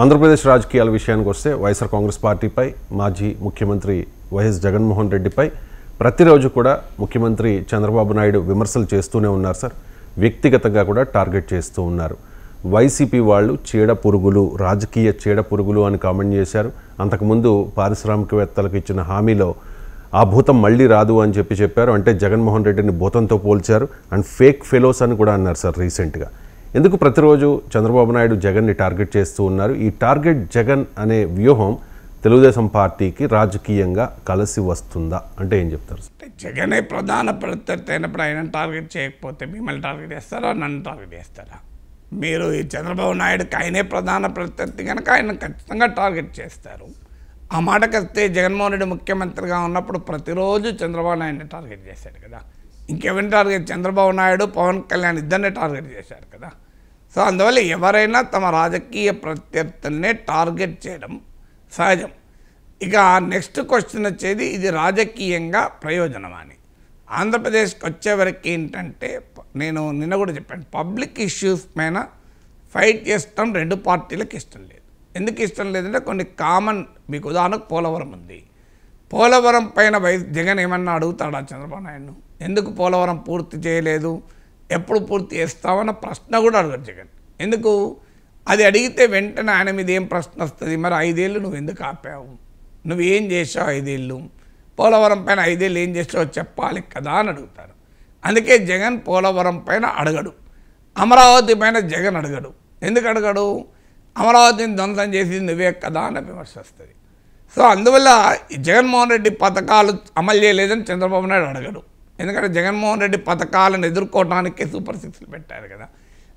ఆంధ్రప్రదేశ్ రాజకీయాల విషయానికి వస్తే వైఎస్ఆర్ కాంగ్రెస్ పార్టీపై మాజీ ముఖ్యమంత్రి వైఎస్ జగన్మోహన్ రెడ్డిపై ప్రతిరోజు కూడా ముఖ్యమంత్రి చంద్రబాబు నాయుడు విమర్శలు చేస్తూనే ఉన్నారు సార్. వ్యక్తిగతంగా కూడా టార్గెట్ చేస్తూ ఉన్నారు. వైసీపీ వాళ్ళు చీడ పురుగులు, రాజకీయ చీడ పురుగులు అని కామెంట్ చేశారు. అంతకుముందు పారిశ్రామికవేత్తలకు ఇచ్చిన హామీలో ఆ భూతం మళ్ళీ రాదు అని చెప్పారు. అంటే జగన్మోహన్ రెడ్డిని భూతంతో పోల్చారు. అండ్ ఫేక్ ఫెలోస్ అని కూడా అన్నారు సార్ రీసెంట్గా. ఎందుకు ప్రతిరోజు చంద్రబాబు నాయుడు జగన్ని టార్గెట్ చేస్తూ ఉన్నారు? ఈ టార్గెట్ జగన్ అనే వ్యూహం తెలుగుదేశం పార్టీకి రాజకీయంగా కలిసి వస్తుందా అంటే ఏం చెప్తారు? జగనే ప్రధాన ప్రత్యర్థి అయినప్పుడు ఆయన టార్గెట్ చేయకపోతే మిమ్మల్ని టార్గెట్ చేస్తారా, నన్ను టార్గెట్ చేస్తారా? మీరు ఈ చంద్రబాబు నాయుడుకి ఆయనే ప్రధాన ప్రత్యర్థి కనుక ఆయన ఖచ్చితంగా టార్గెట్ చేస్తారు. ఆ మాటకు వస్తే జగన్మోహన్ రెడ్డి ముఖ్యమంత్రిగా ఉన్నప్పుడు ప్రతిరోజు చంద్రబాబు నాయుడిని టార్గెట్ చేశాడు కదా. ఇంకెవరిని టార్గెట్? చంద్రబాబు నాయుడు, పవన్ కళ్యాణ్ ఇద్దరినే టార్గెట్ చేశారు కదా. సో అందువల్ల ఎవరైనా తమ రాజకీయ ప్రత్యర్థులనే టార్గెట్ చేయడం సహజం. ఇక నెక్స్ట్ క్వశ్చన్ వచ్చేది, ఇది రాజకీయంగా ప్రయోజనమా అని. ఆంధ్రప్రదేశ్కి వచ్చేవరకు ఏంటంటే, నేను నిన్న కూడా చెప్పాను, పబ్లిక్ ఇష్యూస్ పైన ఫైట్ చేస్తాం రెండు పార్టీలకు ఇష్టం లేదు. ఎందుకు ఇష్టం లేదంటే కొన్ని కామన్, మీకు ఉదాహరణకు పోలవరం ఉంది. పోలవరం పైన జగన్ ఏమన్నా అడుగుతాడా చంద్రబాబు నాయుడు? ఎందుకు పోలవరం పూర్తి చేయలేదు, ఎప్పుడు పూర్తి చేస్తావన్న ప్రశ్న కూడా అడగడు జగన్. ఎందుకు? అది అడిగితే వెంటనే ఆయన మీద ఏం ప్రశ్న వస్తుంది? మరి 5 ఏళ్ళు నువ్వు ఎందుకు ఆపావు, నువ్వు ఏం చేసావు 5 ఏళ్ళు, పోలవరం పైన 5 ఏళ్ళు ఏం చేసావో చెప్పాలి కదా అని అడుగుతారు. అందుకే జగన్ పోలవరం పైన అడగడు. అమరావతి పైన జగన్ అడగడు. ఎందుకు అడగడు? అమరావతిని ధ్వంసం చేసింది నువ్వే కదా అని విమర్శ వస్తుంది. సో అందువల్ల జగన్మోహన్ రెడ్డి పథకాలు అమలు చేయలేదని చంద్రబాబు నాయుడు అడగడు. ఎందుకంటే జగన్మోహన్ రెడ్డి పథకాలను ఎదుర్కోవడానికే సూపర్ 6లు పెట్టారు కదా.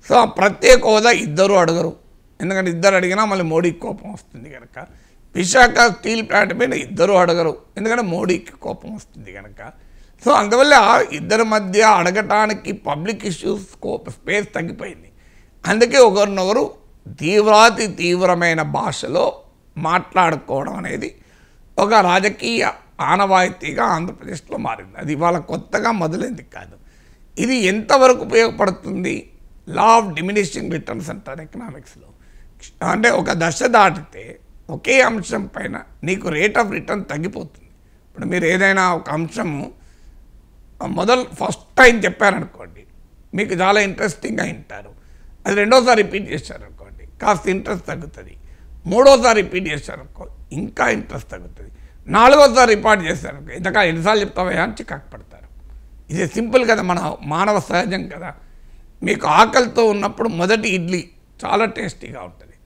సో ప్రత్యేక హోదా ఇద్దరు అడగరు. ఎందుకంటే ఇద్దరు అడిగినా మళ్ళీ మోడీకి కోపం వస్తుంది కనుక. విశాఖ స్టీల్ ప్లాంట్ మీద ఇద్దరు అడగరు, ఎందుకంటే మోడీకి కోపం వస్తుంది కనుక. సో అందువల్ల ఇద్దరి మధ్య అడగటానికి పబ్లిక్ ఇష్యూస్ స్పేస్ తగ్గిపోయింది. అందుకే ఒకరినొకరు తీవ్రమైన భాషలో మాట్లాడుకోవడం అనేది ఒక రాజకీయ ఆనవాయితీగా ఆంధ్రప్రదేశ్లో మారింది. అది ఇవాళ కొత్తగా మొదలైంది కాదు. ఇది ఎంతవరకు ఉపయోగపడుతుంది? లా ఆఫ్ డిమినిషింగ్ రిటర్న్స్ అంటారు ఎకనామిక్స్లో. అంటే ఒక దశ దాటితే ఒకే అంశం పైన నీకు రేట్ ఆఫ్ రిటర్న్ తగ్గిపోతుంది. ఇప్పుడు మీరు ఏదైనా ఒక అంశము ఫస్ట్ టైం చెప్పారనుకోండి, మీకు చాలా ఇంట్రెస్టింగ్గా వింటారు. అది రెండోసారి రిపీట్ చేశారనుకోండి, కాస్త ఇంట్రెస్ట్ తగ్గుతుంది. మూడోసారి రిపీట్ చేశారనుకో, ఇంకా ఇంట్రెస్ట్ తగ్గుతుంది. నాలుగోసారి రిపీట్ చేశారనుకో, ఇంతకా ఎన్నిసార్లు చెప్తావా అని చికాకు పడతారు. ఇది సింపుల్ కదా, మన మానవ సహజం కదా. మీకు ఆకలితో ఉన్నప్పుడు మొదటి ఇడ్లీ చాలా టేస్టీగా ఉంటుంది,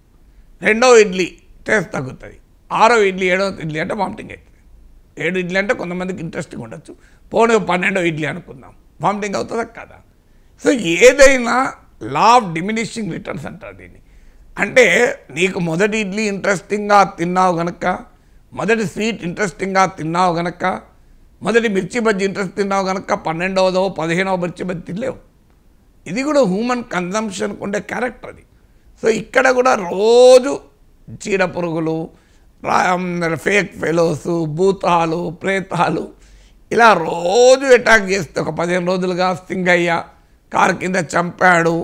రెండో ఇడ్లీ టేస్ట్ తగ్గుతుంది, 6వ ఇడ్లీ 7వ ఇడ్లీ అంటే వామిటింగ్ అవుతుంది. 7 ఇడ్లీ అంటే కొంతమందికి ఇంట్రెస్టింగ్ ఉండొచ్చు, పోనీ 12వ ఇడ్లీ అనుకుందాం, వామిటింగ్ అవుతుందా కదా. సో ఏదైనా లా ఆఫ్ డిమినిషింగ్ రిటర్న్స్ అంటారు దీన్ని. అంటే నీకు మొదటి ఇడ్లీ ఇంట్రెస్టింగ్గా తిన్నావు గనక, మొదటి స్వీట్ ఇంట్రెస్టింగ్గా తిన్నావు గనక, మొదటి మిర్చి బజ్జీ ఇంట్రెస్ట్ తిన్నావు కనుక 12వ 15వ మిర్చి బజ్జీ తినలేవు. ఇది కూడా హ్యూమన్ కన్జంప్షన్కి ఉండే క్యారెక్టర్ అది. సో ఇక్కడ కూడా రోజు చీడ పురుగులు, ఫేక్ ఫెలోస్, భూతాలు, ప్రేతాలు ఇలా రోజు అటాక్ చేస్తే ఒక 15 రోజులుగా సింగయ్య కారు కింద చంపాడు,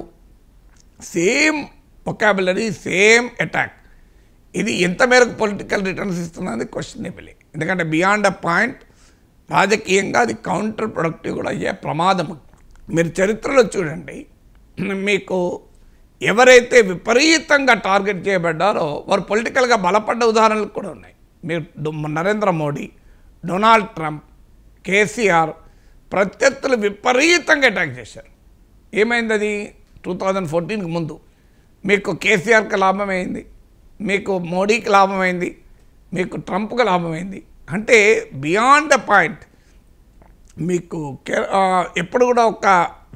సేమ్ వొకాబులరీ, సేమ్ అటాక్. ఇది ఎంత మేరకు పొలిటికల్ రిటర్న్స్ ఇస్తున్నది క్వశ్చనబులే. ఎందుకంటే బియాండ్ అ పాయింట్ రాజకీయంగా అది కౌంటర్ ప్రొడక్టివ్ కూడా అయ్యే ప్రమాదం ఉంది. మీరు చరిత్రలో చూడండి, మీకు ఎవరైతే విపరీతంగా టార్గెట్ చేయబడ్డారో వారు పొలిటికల్గా బలపడ్డ ఉదాహరణలు కూడా ఉన్నాయి. మీరు నరేంద్ర మోడీ, డొనాల్డ్ ట్రంప్, కేసీఆర్ ప్రత్యర్థులు విపరీతంగా అటాక్ చేశారు. ఏమైంది? అది 2014కి ముందు మీకు కేసీఆర్కి లాభమైంది, మీకు మోడీకి లాభమైంది, మీకు ట్రంప్కి లాభమైంది. అంటే బియాండ్ ద పాయింట్ మీకు ఎప్పుడు కూడా ఒక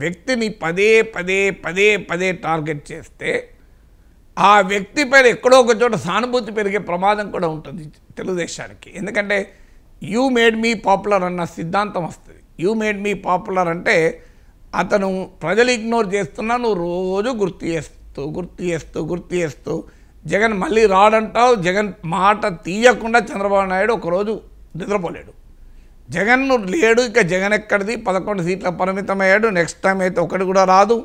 వ్యక్తిని పదే టార్గెట్ చేస్తే ఆ వ్యక్తి పైన ఎక్కడో ఒక చోట సానుభూతి పెరిగే ప్రమాదం కూడా ఉంటుంది తెలుగుదేశానికి. ఎందుకంటే యూ మేడ్ మీ పాపులర్ అన్న సిద్ధాంతం వస్తుంది. యూ మేడ్ మీ పాపులర్ అంటే అతను ప్రజలు ఇగ్నోర్ చేస్తున్నా, నువ్వు రోజు గుర్తు చేస్తూ జగన్ మళ్ళీ రాడంటావు. జగన్ మాట తీయకుండా చంద్రబాబు నాయుడు ఒకరోజు నిద్రపోలేడు. జగన్ లేడు, ఇక జగన్ ఎక్కడిది, 11 సీట్ల పరిమితమయ్యాడు. నెక్స్ట్ టైం అయితే ఒకటి కూడా రాదు.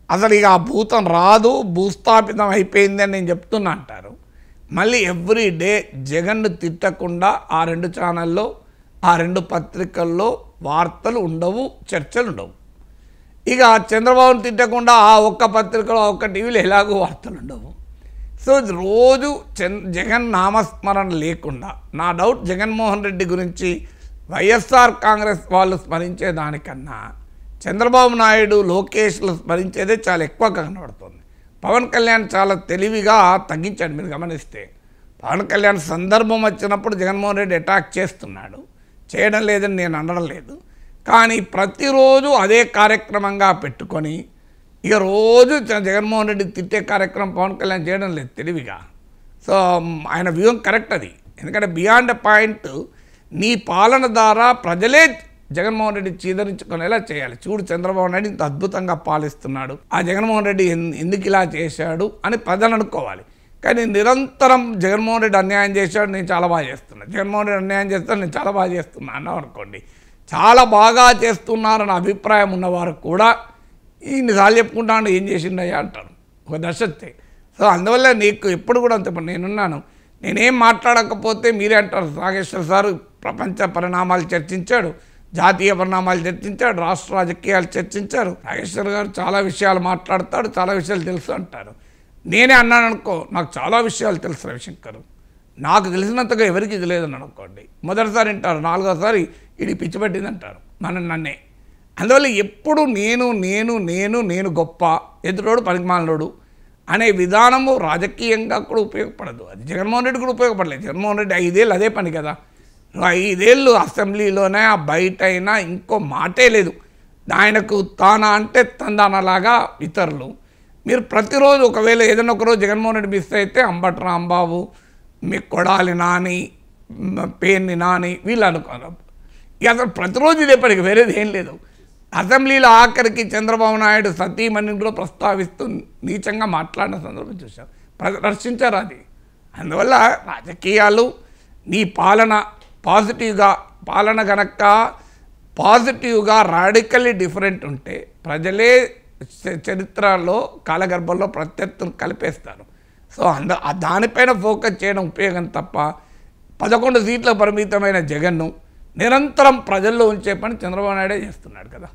అసలు ఇక ఆ భూతం రాదు, భూస్థాపితం అయిపోయింది అని నేను చెప్తున్నా అంటారు. మళ్ళీ ఎవ్రీ డే జగన్ను తిట్టకుండా ఆ 2 ఛానల్లో ఆ 2 పత్రికల్లో వార్తలు ఉండవు, చర్చలు ఉండవు. ఇక చంద్రబాబును తిట్టకుండా ఆ ఒక్క పత్రికలో ఆ ఒక్క టీవీలో ఎలాగో వార్తలు ఉండవు. సో రోజు జగన్ నామస్మరణ లేకుండా, నా డౌట్ జగన్మోహన్ రెడ్డి గురించి వైఎస్ఆర్ కాంగ్రెస్ వాళ్ళు స్మరించే దానికన్నా చంద్రబాబు నాయుడు, లోకేష్లు స్మరించేదే చాలా ఎక్కువ కనబడుతుంది. పవన్ కళ్యాణ్ చాలా తెలివిగా తగ్గించాడు. మీరు గమనిస్తే పవన్ కళ్యాణ్ సందర్భం వచ్చినప్పుడు జగన్మోహన్ రెడ్డి అటాక్ చేస్తున్నాడు, చేయడం లేదని నేను అనడం లేదు. కానీ ప్రతిరోజు అదే కార్యక్రమంగా పెట్టుకొని ఇక రోజు జగన్మోహన్ రెడ్డి తిట్టే కార్యక్రమం పవన్ కళ్యాణ్ చేయడం లేదు తెలివిగా. సో ఆయన వ్యూహం కరెక్ట్ అది. ఎందుకంటే బియాండ్ ఎ పాయింట్ నీ పాలన ద్వారా ప్రజలే జగన్మోహన్ రెడ్డి చీదరించుకునేలా చేయాలి. చూడు చంద్రబాబు నాయుడు ఇంత అద్భుతంగా పాలిస్తున్నాడు, ఆ జగన్మోహన్ రెడ్డి ఎందుకు ఇలా చేశాడు అని ప్రజలు అనుకోవాలి. కానీ నిరంతరం జగన్మోహన్ రెడ్డి అన్యాయం చేశాడు, నేను చాలా బాగా చేస్తున్నాను, జగన్మోహన్ రెడ్డి అన్యాయం చేస్తాడు, నేను చాలా బాగా చేస్తున్నాను అన్నావు అనుకోండి, చాలా బాగా చేస్తున్నారన్న అభిప్రాయం ఉన్నవారు కూడా ఇన్నిసార్లు చెప్పుకుంటాను ఏం చేసిండయ్యా అంటారు, ఒక దశ వస్తే. సో అందువల్ల నీకు ఎప్పుడు కూడా అంతే నేనున్నాను, నేనేం మాట్లాడకపోతే మీరే అంటారు నాగేశ్వర్ సార్ ప్రపంచ పరిణామాలు చర్చించాడు, జాతీయ పరిణామాలు చర్చించాడు, రాష్ట్ర రాజకీయాలు చర్చించారు, నాగేశ్వర్ గారు చాలా విషయాలు మాట్లాడతాడు, చాలా విషయాలు తెలుసు అంటారు. నేనే అన్నాను అనుకో, నాకు చాలా విషయాలు తెలుసు రవిశంకర్, నాకు తెలిసినంతగా ఎవరికి ఇది లేదని అనుకోండి, మొదటిసారి వింటారు, 4వసారి ఇది పిచ్చి పట్టింది అంటారు నన్నే. అందువల్ల ఎప్పుడు నేను నేను నేను నేను గొప్ప, ఎదురోడు పనికిమాలినోడు అనే విధానము రాజకీయంగా కూడా ఉపయోగపడదు. అది జగన్మోహన్ రెడ్డి కూడా ఉపయోగపడలేదు. జగన్మోహన్ రెడ్డి 5 ఏళ్ళు అదే పని కదా, 5 ఏళ్ళు అసెంబ్లీలోనే బయట అయినా ఇంకో మాటే లేదు. ఆయనకు తానా అంటే తందానలాగా ఇతరులు. మీరు ప్రతిరోజు ఒకవేళ ఏదైనా ఒకరోజు జగన్మోహన్ రెడ్డి మిస్ అయితే అంబటి రాంబాబు, మీ కొడాలి నాని, పేర్ని నాని వీళ్ళు అనుకోరు. ఇక అసలు ప్రతిరోజు ఇదే పనికి వేరేది ఏం లేదు. అసెంబ్లీలో ఆఖరికి చంద్రబాబు నాయుడు సతీమణిని కూడా ప్రస్తావిస్తూ నీచంగా మాట్లాడిన సందర్భం చూశారు, ప్రదర్శించారు అది. అందువల్ల రాజకీయాలు నీ పాలన పాజిటివ్గా పాలన కనుక పాజిటివ్గా రాడికల్లీ డిఫరెంట్ ఉంటే ప్రజలే చరిత్రలో కాలగర్భంలో ప్రత్యర్థులు కలిపేస్తారు. సో దానిపైన ఫోకస్ చేయడం ఉపయోగం తప్ప 11 సీట్ల పరిమితమైన జగన్ను నిరంతరం ప్రజల్లో ఉంచే పని చంద్రబాబు నాయుడే చేస్తున్నాడు కదా.